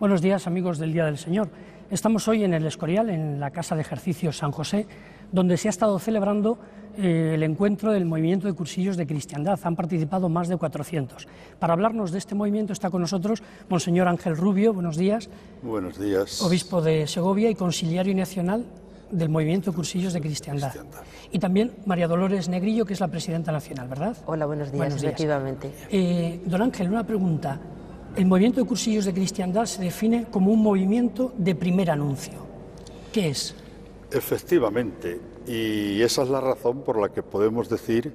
Buenos días, amigos del Día del Señor. Estamos hoy en el Escorial, en la Casa de Ejercicios San José, donde se ha estado celebrando el encuentro del movimiento de cursillos de cristiandad. Han participado más de 400. Para hablarnos de este movimiento está con nosotros Monseñor Ángel Rubio. Buenos días. Buenos días. Obispo de Segovia y consiliario nacional del movimiento de cursillos de cristiandad. Y también María Dolores Negrillo, que es la presidenta nacional, ¿verdad? Hola, buenos días, efectivamente. Don Ángel, una pregunta. El movimiento de cursillos de cristiandad se define como un movimiento de primer anuncio. ¿Qué es? Efectivamente, y esa es la razón por la que podemos decir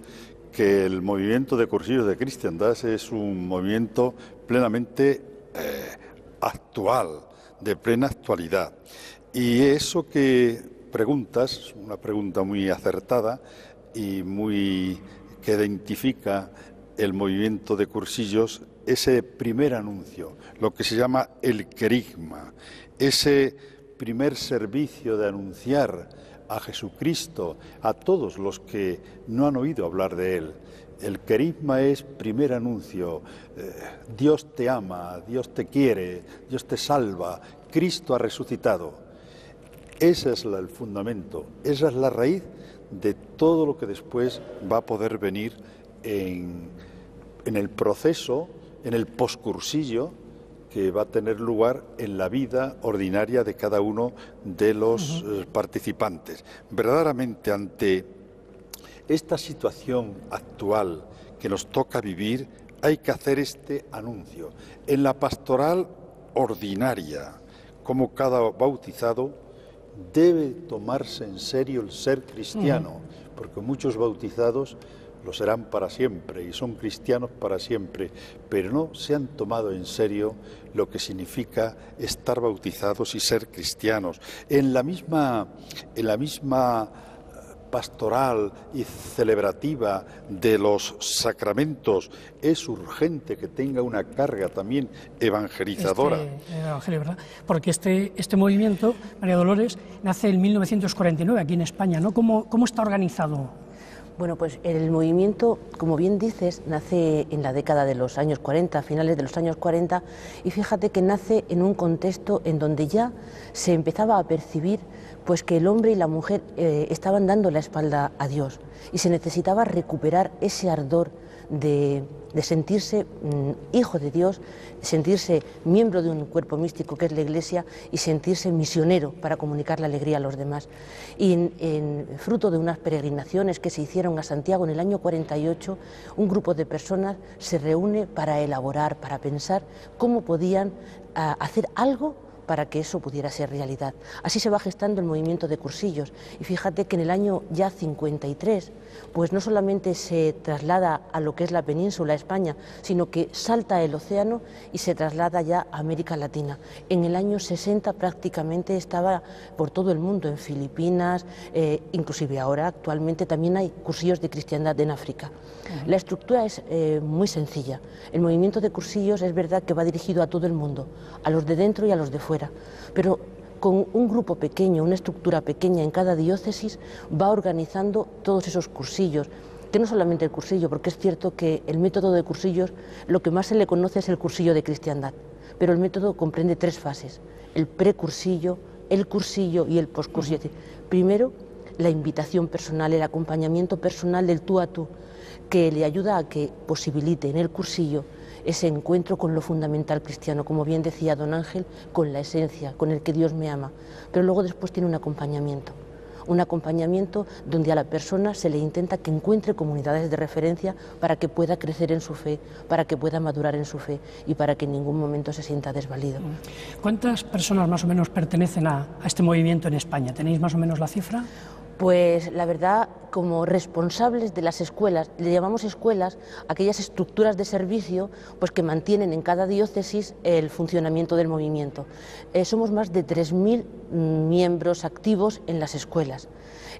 que el movimiento de cursillos de cristiandad es un movimiento plenamente actual, de plena actualidad. Y eso que preguntas, una pregunta muy acertada y muy que identifica el movimiento de cursillos, ese primer anuncio, lo que se llama el querigma, ese primer servicio de anunciar a Jesucristo a todos los que no han oído hablar de Él. El querigma es primer anuncio, Dios te ama, Dios te quiere, Dios te salva, Cristo ha resucitado. Ese es el fundamento, esa es la raíz de todo lo que después va a poder venir en el proceso, en el poscursillo que va a tener lugar en la vida ordinaria de cada uno de los participantes. Verdaderamente, ante esta situación actual que nos toca vivir, hay que hacer este anuncio. En la pastoral ordinaria, como cada bautizado, debe tomarse en serio el ser cristiano, porque muchos bautizados lo serán para siempre y son cristianos para siempre, pero no se han tomado en serio lo que significa estar bautizados y ser cristianos. En la misma pastoral y celebrativa de los sacramentos es urgente que tenga una carga también evangelizadora. Evangelio, ¿verdad? Porque este movimiento, María Dolores, nace en 1949 aquí en España, ¿no? ¿Cómo está organizado? Bueno, pues el movimiento, como bien dices, nace en la década de los años 40, finales de los años 40, y fíjate que nace en un contexto en donde ya se empezaba a percibir pues que el hombre y la mujer estaban dando la espalda a Dios y se necesitaba recuperar ese ardor de sentirse hijo de Dios, sentirse miembro de un cuerpo místico que es la Iglesia y sentirse misionero para comunicar la alegría a los demás. Y en fruto de unas peregrinaciones que se hicieron a Santiago en el año 48, un grupo de personas se reúne para elaborar, para pensar cómo podían hacer algo para que eso pudiera ser realidad. Así se va gestando el movimiento de cursillos. Y fíjate que en el año ya 53, pues no solamente se traslada a lo que es la península, España, sino que salta el océano y se traslada ya a América Latina. En el año 60 prácticamente estaba por todo el mundo, en Filipinas, inclusive ahora actualmente también hay cursillos de cristiandad en África. La estructura es muy sencilla. El movimiento de cursillos es verdad que va dirigido a todo el mundo, a los de dentro y a los de fuera, pero con un grupo pequeño, una estructura pequeña en cada diócesis, va organizando todos esos cursillos, que no solamente el cursillo, porque es cierto que el método de cursillos, lo que más se le conoce es el cursillo de cristiandad, pero el método comprende 3 fases, el precursillo, el cursillo y el poscursillo. Primero, la invitación personal, el acompañamiento personal del tú a tú, que le ayuda a que posibilite en el cursillo ese encuentro con lo fundamental cristiano, como bien decía don Ángel, con la esencia, con el que Dios me ama. Pero luego después tiene un acompañamiento donde a la persona se le intenta que encuentre comunidades de referencia para que pueda crecer en su fe, para que pueda madurar en su fe y para que en ningún momento se sienta desvalido. ¿Cuántas personas más o menos pertenecen a este movimiento en España? ¿Tenéis más o menos la cifra? Pues la verdad, como responsables de las escuelas, le llamamos escuelas aquellas estructuras de servicio pues que mantienen en cada diócesis el funcionamiento del movimiento. Somos más de 3.000 miembros activos en las escuelas.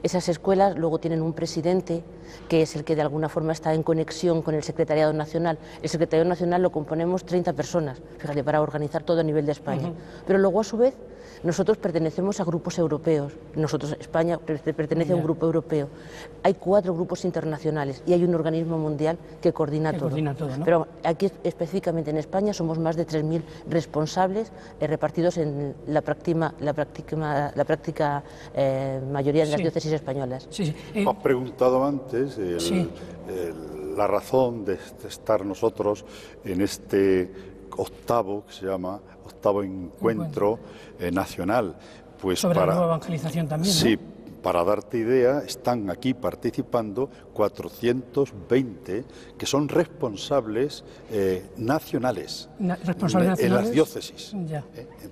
Esas escuelas luego tienen un presidente que es el que de alguna forma está en conexión con el Secretariado Nacional. El Secretariado Nacional lo componemos 30 personas, fíjate, para organizar todo a nivel de España. Pero luego a su vez Nosotros pertenecemos a grupos europeos, nosotros, España, pertenece a un grupo europeo. Hay 4 grupos internacionales y hay un organismo mundial que coordina todo. ¿No? Pero aquí, específicamente en España, somos más de 3.000 responsables repartidos en la práctica mayoría de las diócesis españolas. Has preguntado antes la razón de estar nosotros en este octavo, que se llama octavo encuentro nacional. Pues sobre la nueva evangelización también, ¿no? Sí, para darte idea, están aquí participando 420 que son responsables nacionales, ¿Responsables en nacionales? las diócesis. Ya.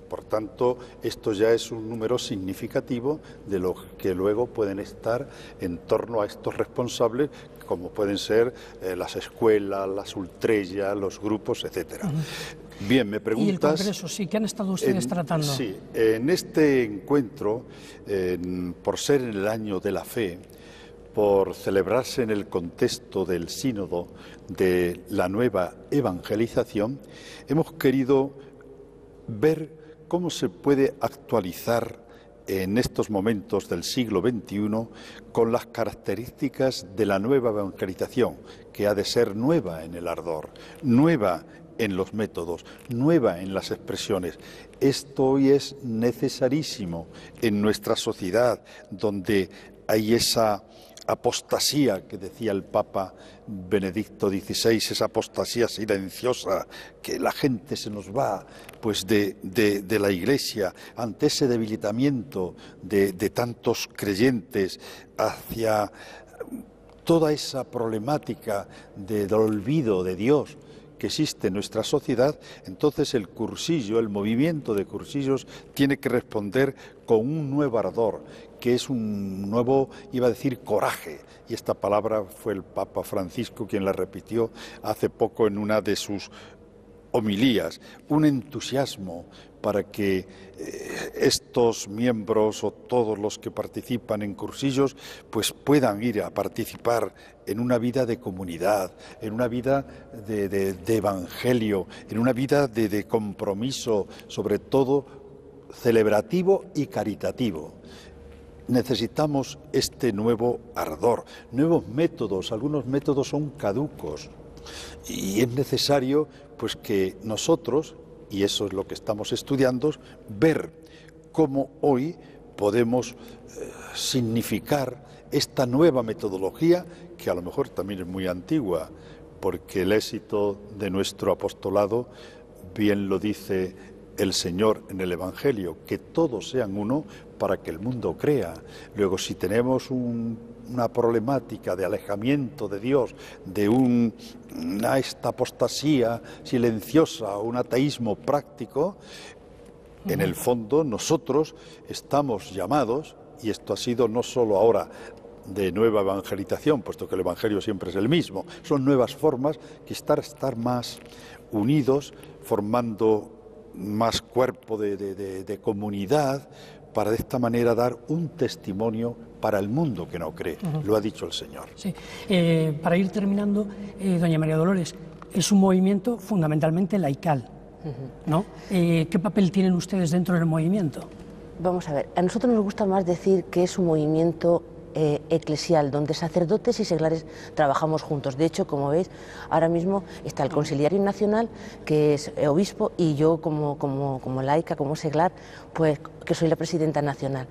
Por tanto, esto ya es un número significativo de los que luego pueden estar en torno a estos responsables, como pueden ser las escuelas, las ultrellas, los grupos, etcétera. Bien, me preguntas... ¿Y el Congreso, sí, qué han estado ustedes tratando? Sí, en este encuentro, por ser en el año de la fe, por celebrarse en el contexto del sínodo de la nueva evangelización, hemos querido ver cómo se puede actualizar en estos momentos del siglo XXI con las características de la nueva evangelización, que ha de ser nueva en el ardor, nueva en los métodos, nueva en las expresiones. Esto hoy es necesarísimo en nuestra sociedad, donde hay esa apostasía que decía el Papa Benedicto XVI, esa apostasía silenciosa, que la gente se nos va pues de la Iglesia, ante ese debilitamiento de tantos creyentes hacia toda esa problemática del olvido de Dios que existe en nuestra sociedad. Entonces el cursillo, el movimiento de cursillos, tiene que responder con un nuevo ardor, que es un nuevo, iba a decir, coraje, y esta palabra fue el Papa Francisco quien la repitió hace poco en una de sus homilías, un entusiasmo para que estos miembros o todos los que participan en cursillos pues puedan ir a participar en una vida de comunidad, en una vida de evangelio, en una vida de compromiso, sobre todo celebrativo y caritativo. Necesitamos este nuevo ardor, nuevos métodos. Algunos métodos son caducos y es necesario pues que nosotros, y eso es lo que estamos estudiando, ver cómo hoy podemos significar esta nueva metodología, que a lo mejor también es muy antigua, porque el éxito de nuestro apostolado bien lo dice el Señor en el Evangelio, que todos sean uno para que el mundo crea. Luego, si tenemos una problemática de alejamiento de Dios, de esta apostasía silenciosa o un ateísmo práctico, en el fondo nosotros estamos llamados, y esto ha sido no solo ahora de nueva evangelización, puesto que el Evangelio siempre es el mismo, son nuevas formas que estar más unidos, formando más cuerpo de comunidad, para de esta manera dar un testimonio para el mundo que no cree. Lo ha dicho el Señor. Sí. Para ir terminando, doña María Dolores, es un movimiento fundamentalmente laical, ¿no? ¿Qué papel tienen ustedes dentro del movimiento? Vamos a ver, a nosotros nos gusta más decir que es un movimiento eclesial, donde sacerdotes y seglares trabajamos juntos. De hecho, como veis, ahora mismo está el Consiliario Nacional, que es obispo, y yo como laica, como seglar, pues que soy la presidenta nacional.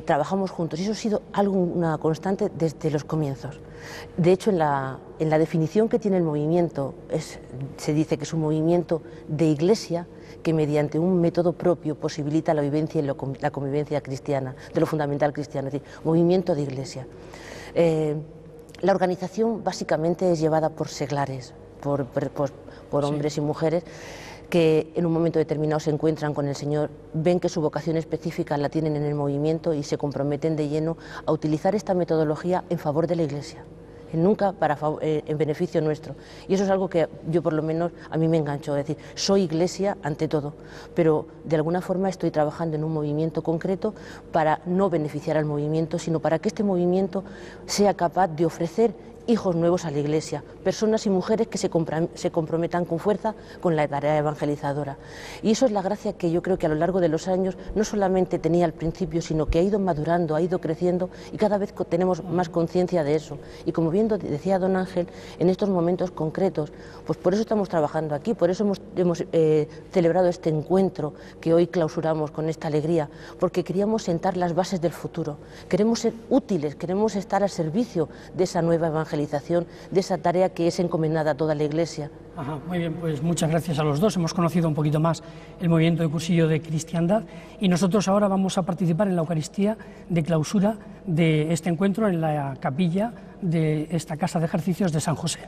Trabajamos juntos y eso ha sido una constante desde los comienzos. De hecho, en la definición que tiene el movimiento, se dice que es un movimiento de iglesia que mediante un método propio posibilita la vivencia y la convivencia cristiana, de lo fundamental cristiano, es decir, movimiento de iglesia. La organización básicamente es llevada por seglares, por hombres y mujeres que en un momento determinado se encuentran con el Señor, ven que su vocación específica la tienen en el movimiento y se comprometen de lleno a utilizar esta metodología en favor de la Iglesia, nunca en beneficio nuestro. Y eso es algo que yo, por lo menos, a mí me enganchó, es decir, soy Iglesia ante todo, pero de alguna forma estoy trabajando en un movimiento concreto para no beneficiar al movimiento, sino para que este movimiento sea capaz de ofrecer hijos nuevos a la Iglesia, personas y mujeres que se comprometan con fuerza con la tarea evangelizadora. Y eso es la gracia que yo creo que a lo largo de los años no solamente tenía al principio, sino que ha ido madurando, ha ido creciendo y cada vez tenemos más conciencia de eso. Y como bien decía don Ángel, en estos momentos concretos, pues por eso estamos trabajando aquí, por eso hemos celebrado este encuentro que hoy clausuramos con esta alegría, porque queríamos sentar las bases del futuro, queremos ser útiles, queremos estar al servicio de esa nueva evangelización, de esa tarea que es encomendada a toda la Iglesia. Ajá, muy bien, pues muchas gracias a los dos. Hemos conocido un poquito más el movimiento de Cursillo de Cristiandad y nosotros ahora vamos a participar en la Eucaristía de clausura de este encuentro en la capilla de esta Casa de Ejercicios de San José.